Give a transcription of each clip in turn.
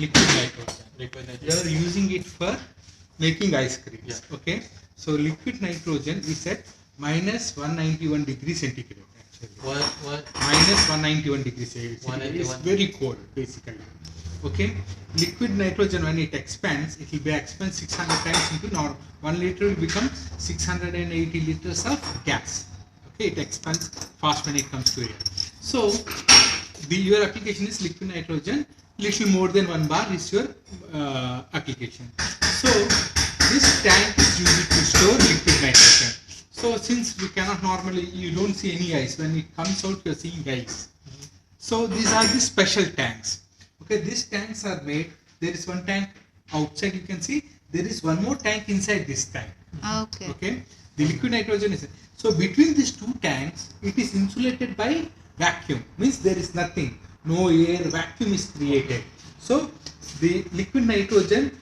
liquid nitrogen. Liquid You nitrogen. are using it for making ice creams. Yeah. Okay. So liquid nitrogen is at minus 191 degrees centigrade. Actually, What? minus 191 degrees centigrade is 191. very cold basically. Okay. Liquid nitrogen, when it expands, it will be expand 600 times into now 1 liter will become 680 liters of gas. Okay, it expands fast when it comes to air. So your application is liquid nitrogen. Little more than 1 bar is your application. So this tank is used to store liquid nitrogen. So since we cannot normally, you don't see any ice. When it comes out, you are seeing ice. So these are the special tanks. Okay, these tanks are made. There is one tank outside. You can see there is one more tank inside this tank. Okay. Okay, the liquid nitrogen is so between these two tanks. It is insulated by vacuum. Means there is nothing. No air. Vacuum is created. So the liquid nitrogen.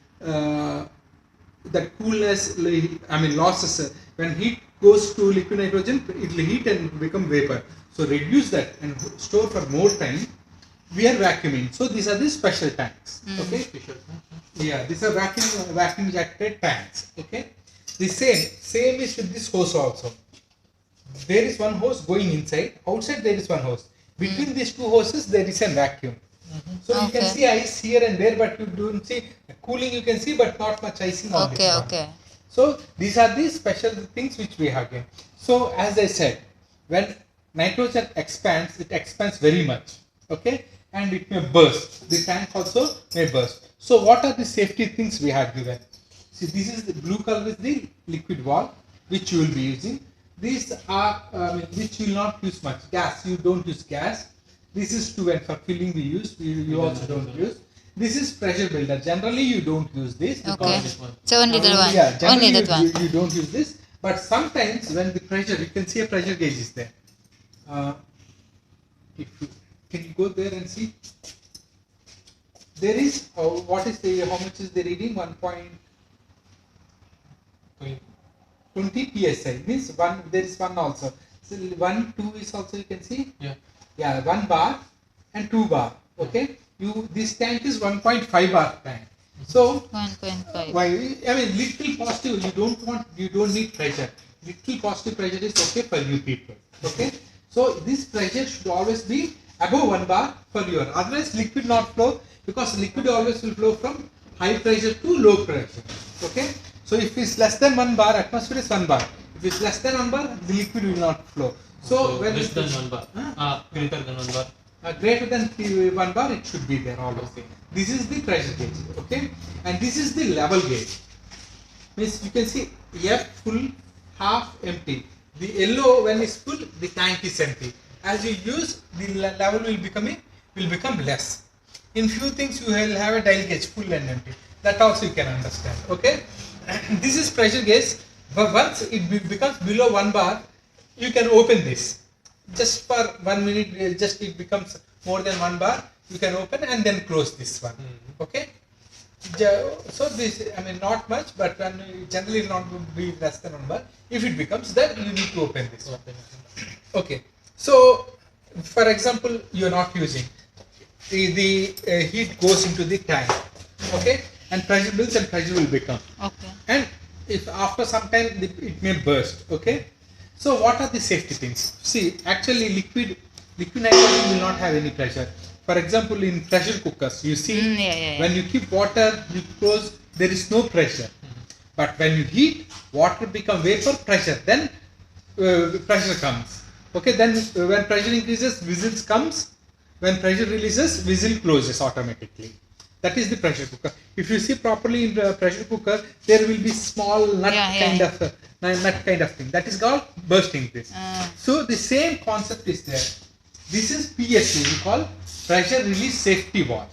That coolness, losses when heat goes to liquid nitrogen, it will heat and become vapor. So reduce that and store for more time. We are vacuuming. So these are the special tanks. Okay. Yeah, these are vacuum jacketed tanks. Okay. The same is with this hose also. There is one hose going inside. Outside there is one hose. Between these two hoses there is a vacuum. So you can Okay. see ice here and there, but you don't see cooling. You can see, but not much icing on this Okay. one. Okay. So these are the special things which we have here. So as I said, when nitrogen expands, it expands very much. Okay, and it may burst. The tank also may burst. So what are the safety things we have given? See, this is the blue color is the liquid valve which you will be using. These are which you will not use much gas. You don't use gas. This is to and for filling we use. You also don't use. This is pressure builder. Generally, you don't use this. Okay. This one. So only that one. Yeah, generally Only that one. you don't use this. But sometimes when the pressure, you can see a pressure gauge is there. If you, can you go there and see? There is what is the how much is the reading? 1.20 psi means one. There is one also. So 1, 2 is also you can see. Yeah. Yeah, 1 bar and 2 bar. Okay. This tank is 1.5 bar tank. So 1.5. why? Little positive. You don't need pressure. Little positive pressure is okay for you people. Okay. So this pressure should always be above 1 bar for your. Otherwise, liquid not flow because liquid always will flow from high pressure to low pressure. Okay. So if it's less than 1 bar, atmosphere is 1 bar. If it's less than 1 bar, the liquid will not flow. So when less than 1 bar. Greater than 1 bar. Greater than 1 bar, it should be there always. Okay. This is the pressure gauge, okay, and this is the level gauge. Means you can see F full, half empty. The yellow when it's full, the tank is empty. As you use, the level will become less. In few things you will have a dial gauge full and empty. That also you can understand. Okay, this is pressure gauge. But once it becomes below 1 bar, you can open this. Just for 1 minute, just it becomes more than 1 bar, you can open and then close this one. Okay. So this, not much, but generally not be less than 1 bar. If it becomes that, you need to open this one. Okay. So, for example, you are not using the heat goes into the tank. Okay, and pressure builds and pressure will become. Okay. And if after some time it may burst. Okay. So what are the safety things? See, actually liquid nitrogen will not have any pressure. For example, in pressure cookers, you see Yeah. when you keep water, you close, there is no pressure. But when you heat, water become vapor, pressure, then pressure comes. Okay, then when pressure increases, whistles comes. When pressure releases, whistle closes automatically. That is the pressure cooker. If you see properly in the pressure cooker, there will be small nut kind of thing. That is called bursting this. So the same concept is there. This is PSV, we call pressure release safety valve.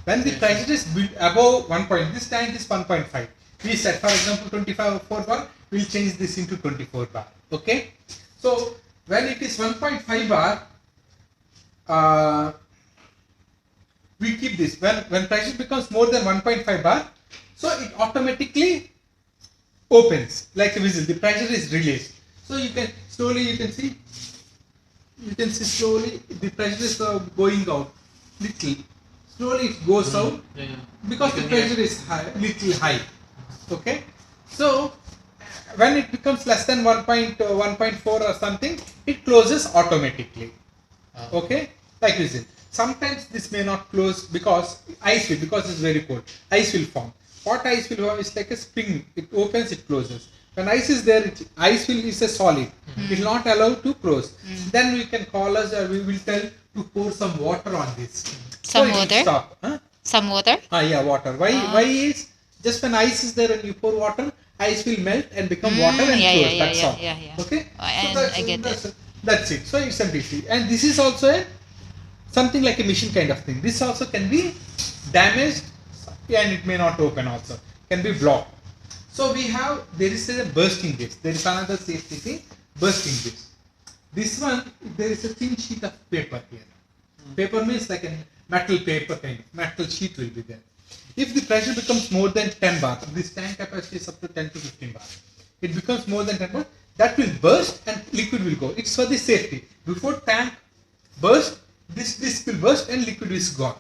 When the pressure is above 1 point, this tank is 1.5. We set, for example, 24 bar, we'll change this into 24 bar. Okay. So when it is 1.5 bar, we keep this. When pressure becomes more than 1.5 bar, so it automatically opens like a whistle. The pressure is released. So you can slowly, slowly the pressure is going out little. slowly it goes out Yeah, yeah. because the You can hear. pressure is high, little high. Okay, so when it becomes less than 1.4 or something, it closes automatically. Okay, like this. Sometimes this may not close because ice will, because it's very cold. Ice will form. What ice will form is like a spring. It opens, it closes. When ice is there, ice will is a solid. It will not allow to close. Then we can call us, or we will tell to pour some water on this. So Some it will water? stop. Huh? Some water? Yeah, water. Why? Why is just when ice is there and you pour water, ice will melt and become water and yeah, close. yeah, that's yeah, all. yeah. Okay. And I get that. That's it. So it's empty. And this is also a something like a machine kind of thing. This also can be damaged and it may not open also. Can be blocked. So we have, there is a bursting disc. There is another safety thing, bursting disc. This one, there is a thin sheet of paper here. Paper means like a metal paper kind of, metal sheet will be there. If the pressure becomes more than 10 bar, this tank capacity is up to 10 to 15 bar. It becomes more than 10 bar, that will burst and liquid will go. It's for the safety. Before tank burst, this disc will burst and liquid is gone.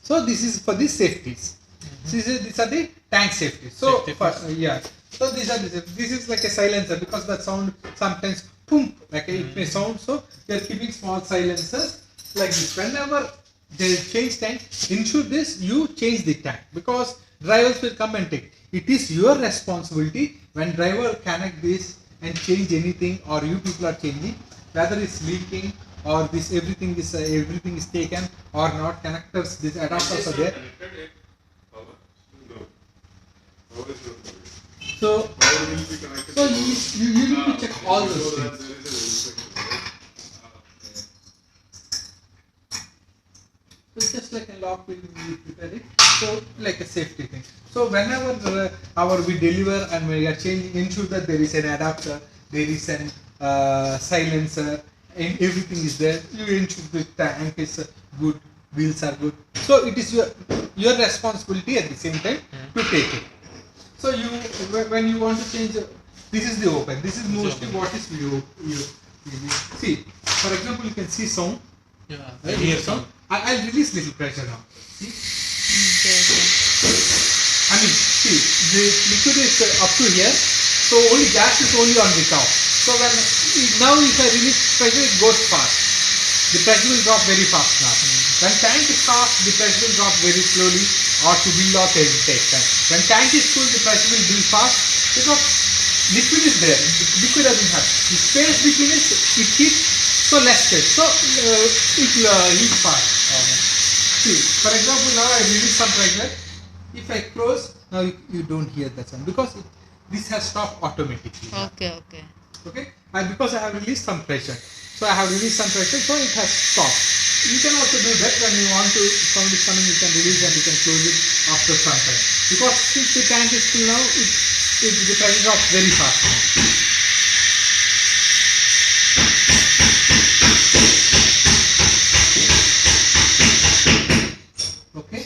So this is for the safeties. These are the tank safeties. So Safety for, first. yeah. So these are this is like a silencer because that sound sometimes boom like it may sound. So they are keeping small silencers like this. Whenever they change tank, ensure this you change the tank because drivers will come and take. It is your responsibility when driver connect this and change anything or you people are changing whether it's leaking or this everything is taken or not connectors these adapters are there. So so you need to check all those things. So it's just like a lock we prepare it. So like a safety thing. So whenever we deliver and we are changing, ensure that there is an adapter, there is an silencer, and everything is there. You ensure the tank is good, wheels are good. So it is your responsibility at the same time to take it. So you when you want to change, this is the open. This is mostly what is you see. For example, you can see sound. Yeah. Right? Here sound. I'll release little pressure now. See? Okay, okay. I mean, see, the liquid is up to here, so only gas is only on the top. So when now if I release pressure, it goes fast. The pressure will drop very fast now. When tank is fast, the pressure will drop very slowly, or to build up it will take time. When tank is full, the pressure will build fast because liquid is there. Liquid doesn't have. The space between it heats, so less space. So it heats fast. See, for example, now I release some pressure. If I close, now you don't hear that sound because this has stopped automatically. Okay, okay. Okay, and because I have released some pressure, so I have released some pressure, so it has stopped. You can also do that when you want to sound is coming, you can release and you can close it after some time. Because since the tank is full now, the pressure drops very fast now. Okay,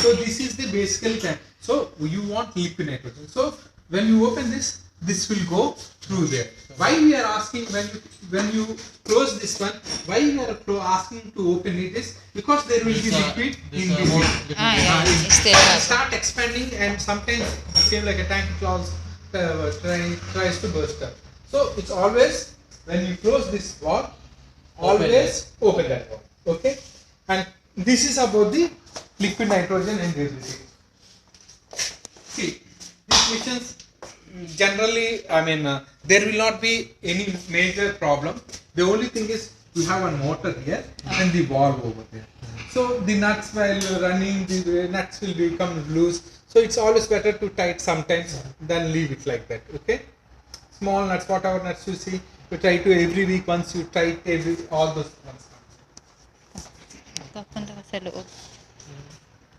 so this is the basic tank. So you want liquid nitrogen. So when you open this, this will go through there. Why we are asking when you close this one? Why we are asking to open it is because there will be liquid in this. It's still It up. start expanding and sometimes it seems like a tank close tries to burst up. So it's always when you close this wall, always open that wall. Okay, and this is about the liquid nitrogen and everything. See, these missions generally, I mean, there will not be any major problem. The only thing is we have a motor here and the valve over there. So the nuts while running, the nuts will become loose. So it's always better to tie it sometimes than leave it like that. Okay, small nuts, whatever nuts you see, you try to every week once you try it, all those ones. Punta ka sa loob.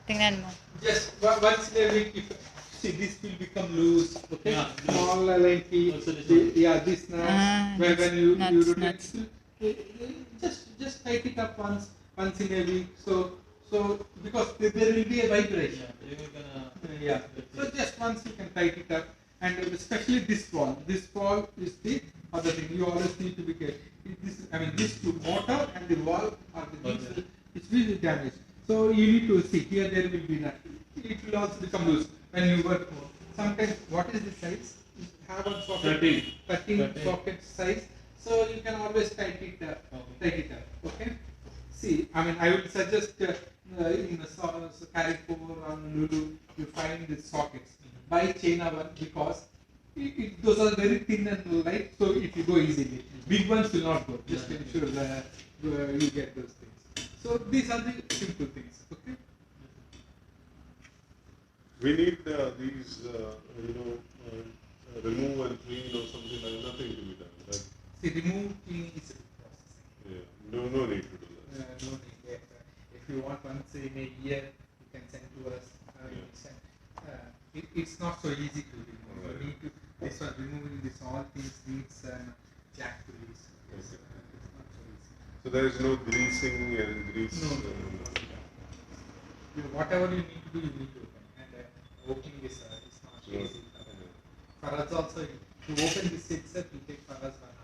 Tingnan mo. Just once in a week, if see this will become loose. Okay, Yeah, small like Also this one. yeah, this nuts. When you nuts, rotate, nuts. just tighten it up once in a week. So because there will be a vibration. Yeah. So just once you can tighten it up, and especially this wall. This wall is the other thing. You always need to be careful. This, I mean, this two motor and the wall are the things which will be damaged. So you need to see here there will be nut. It will also become loose when you work more. Sometimes what is the size? You have one socket 13 socket size. So you can always tighten it up. Tighten it up. Okay. See, I mean, I would suggest in a Carrefour or Lulu, you find the sockets. Buy China one because those are very thin and light, so it will go easily. Big ones will not go. Just ensure that you get those things. So these are the simple things. Okay. We need these, remove and clean or something like nothing to be done. Right? See, remove cleaning is a big process. Yeah. No need to do that. No need. If you want once in a year, you can send to us. You can send. It's not so easy to remove. Right. You need to this one removing this all things needs jack release. Yes, Okay. it's not so easy. So there is no greasing and grease. No. Whatever you need to do, you need to open. And opening is not easy. For us also, to open this itself, will take for us 1 hour.